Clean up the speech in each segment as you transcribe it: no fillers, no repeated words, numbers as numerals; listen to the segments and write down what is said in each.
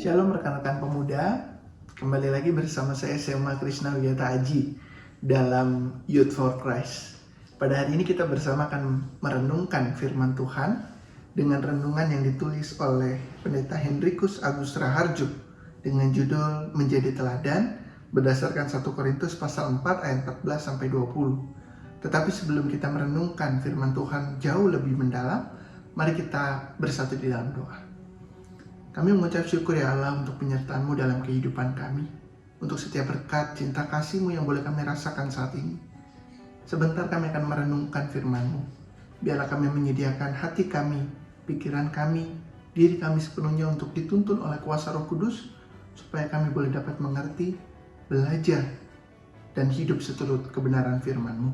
Shalom rekan-rekan pemuda, kembali lagi bersama saya Sema Krishna Wiyata Aji dalam Youth for Christ. Pada hari ini kita bersama akan merenungkan firman Tuhan dengan renungan yang ditulis oleh Pendeta Hendrikus Agus Raharjo dengan judul Menjadi Teladan berdasarkan 1 Korintus pasal 4 ayat 14-20. Tetapi sebelum kita merenungkan firman Tuhan jauh lebih mendalam, mari kita bersatu di dalam doa. Kami mengucap syukur ya Allah untuk penyertaan-Mu dalam kehidupan kami, untuk setiap berkat cinta kasih-Mu yang boleh kami rasakan saat ini. Sebentar kami akan merenungkan firman-Mu. Biarlah kami menyediakan hati kami, pikiran kami, diri kami sepenuhnya untuk dituntun oleh kuasa Roh Kudus, supaya kami boleh dapat mengerti, belajar, dan hidup seturut kebenaran firman-Mu.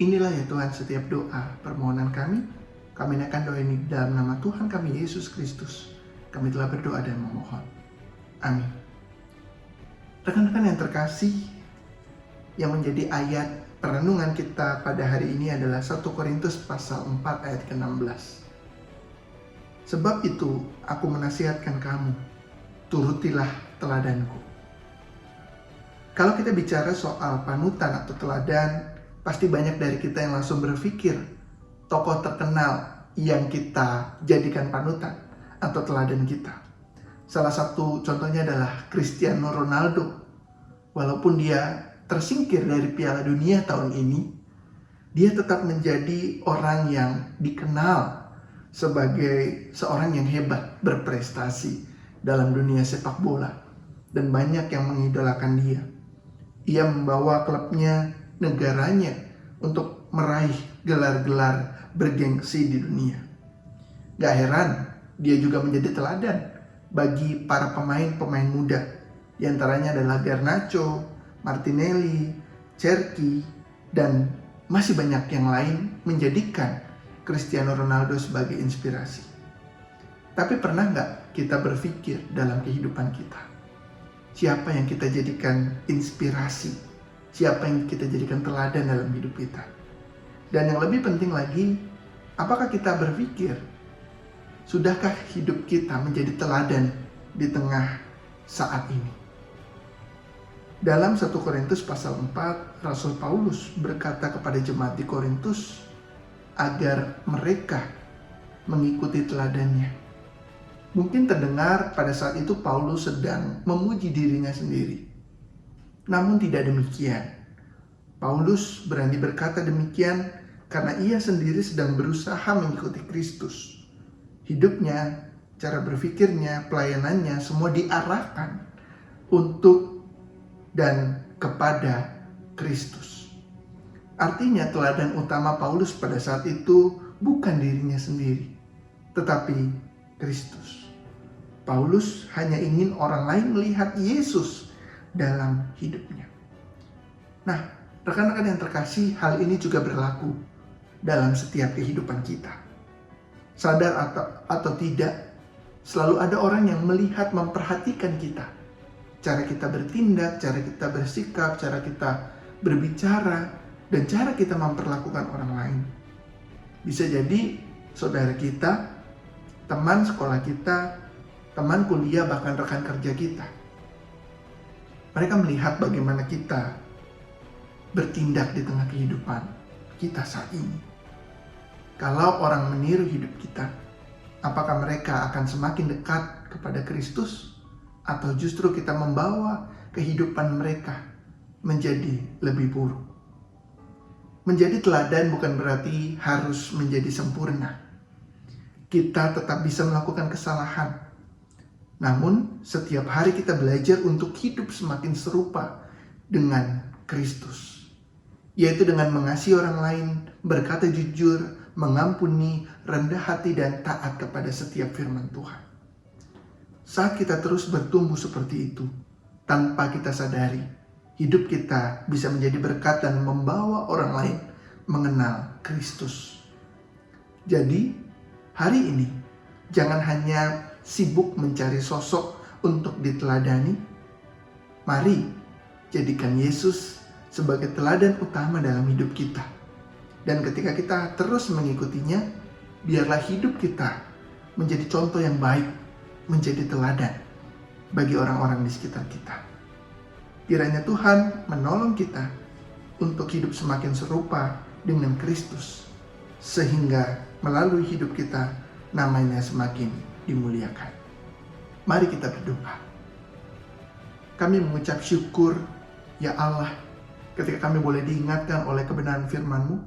Inilah ya Tuhan setiap doa permohonan kami. Kami naikkan doa ini dalam nama Tuhan kami Yesus Kristus. Kami telah berdoa dan memohon. Amin. Rekan-rekan yang terkasih, yang menjadi ayat perenungan kita pada hari ini adalah 1 Korintus pasal 4 ayat ke-16. Sebab itu aku menasihatkan kamu, turutilah teladanku. Kalau kita bicara soal panutan atau teladan, pasti banyak dari kita yang langsung berpikir tokoh terkenal yang kita jadikan panutan atau teladan kita. Salah satu contohnya adalah Cristiano Ronaldo. Walaupun dia tersingkir dari Piala Dunia tahun ini, dia tetap menjadi orang yang dikenal sebagai seorang yang hebat, berprestasi dalam dunia sepak bola. Dan banyak yang mengidolakan dia. Ia membawa klubnya, negaranya untuk meraih gelar-gelar bergengsi di dunia. Gak heran dia juga menjadi teladan bagi para pemain-pemain muda. Di antaranya adalah Garnacho, Martinelli, Cherki, dan masih banyak yang lain menjadikan Cristiano Ronaldo sebagai inspirasi. Tapi pernah nggak kita berpikir dalam kehidupan kita, siapa yang kita jadikan inspirasi? Siapa yang kita jadikan teladan dalam hidup kita? Dan yang lebih penting lagi, apakah kita berpikir, sudahkah hidup kita menjadi teladan di tengah saat ini? Dalam 1 Korintus pasal 4, Rasul Paulus berkata kepada jemaat di Korintus agar mereka mengikuti teladannya. Mungkin terdengar pada saat itu Paulus sedang memuji dirinya sendiri. Namun tidak demikian. Paulus berani berkata demikian karena ia sendiri sedang berusaha mengikuti Kristus. Hidupnya, cara berpikirnya, pelayanannya semua diarahkan untuk dan kepada Kristus. Artinya teladan utama Paulus pada saat itu bukan dirinya sendiri, tetapi Kristus. Paulus hanya ingin orang lain melihat Yesus dalam hidupnya. Nah, rekan-rekan yang terkasih, hal ini juga berlaku dalam setiap kehidupan kita. Sadar atau tidak, selalu ada orang yang melihat, memperhatikan kita. Cara kita bertindak, cara kita bersikap, cara kita berbicara, dan cara kita memperlakukan orang lain. Bisa jadi saudara kita, teman sekolah kita, teman kuliah, bahkan rekan kerja kita. Mereka melihat bagaimana kita bertindak di tengah kehidupan kita saat ini. Kalau orang meniru hidup kita, apakah mereka akan semakin dekat kepada Kristus? Atau justru kita membawa kehidupan mereka menjadi lebih buruk? Menjadi teladan bukan berarti harus menjadi sempurna. Kita tetap bisa melakukan kesalahan. Namun, setiap hari kita belajar untuk hidup semakin serupa dengan Kristus. Yaitu dengan mengasihi orang lain, berkata jujur, mengampuni, rendah hati, dan taat kepada setiap firman Tuhan. Saat kita terus bertumbuh seperti itu, tanpa kita sadari, hidup kita bisa menjadi berkat dan membawa orang lain mengenal Kristus. Jadi, hari ini, jangan hanya sibuk mencari sosok untuk diteladani. Mari, jadikan Yesus sebagai teladan utama dalam hidup kita. Dan ketika kita terus mengikutinya, biarlah hidup kita menjadi contoh yang baik, menjadi teladan bagi orang-orang di sekitar kita. Kiranya Tuhan menolong kita untuk hidup semakin serupa dengan Kristus, sehingga melalui hidup kita namanya semakin dimuliakan. Mari kita berdoa. Kami mengucap syukur, ya Allah, ketika kami boleh diingatkan oleh kebenaran firman-Mu,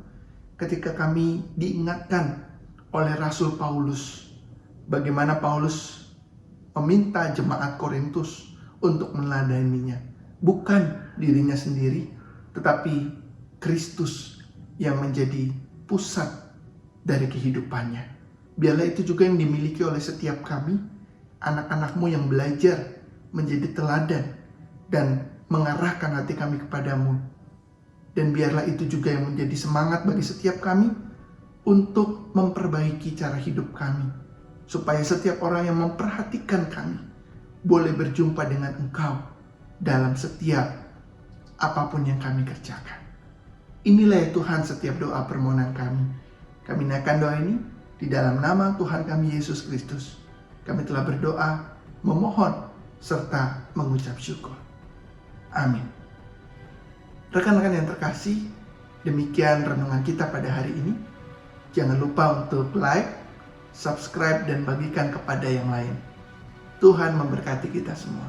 ketika kami diingatkan oleh Rasul Paulus, bagaimana Paulus meminta jemaat Korintus untuk meneladaninya. Bukan dirinya sendiri, tetapi Kristus yang menjadi pusat dari kehidupannya. Biarlah itu juga yang dimiliki oleh setiap kami, anak-anak-Mu yang belajar menjadi teladan dan mengarahkan hati kami kepadamu. Dan biarlah itu juga yang menjadi semangat bagi setiap kami untuk memperbaiki cara hidup kami, supaya setiap orang yang memperhatikan kami boleh berjumpa dengan Engkau dalam setiap apapun yang kami kerjakan. Inilah ya Tuhan setiap doa permohonan kami. Kami naikkan doa ini di dalam nama Tuhan kami Yesus Kristus. Kami telah berdoa, memohon, serta mengucap syukur. Amin. Rekan-rekan yang terkasih, demikian renungan kita pada hari ini. Jangan lupa untuk like, subscribe, dan bagikan kepada yang lain. Tuhan memberkati kita semua.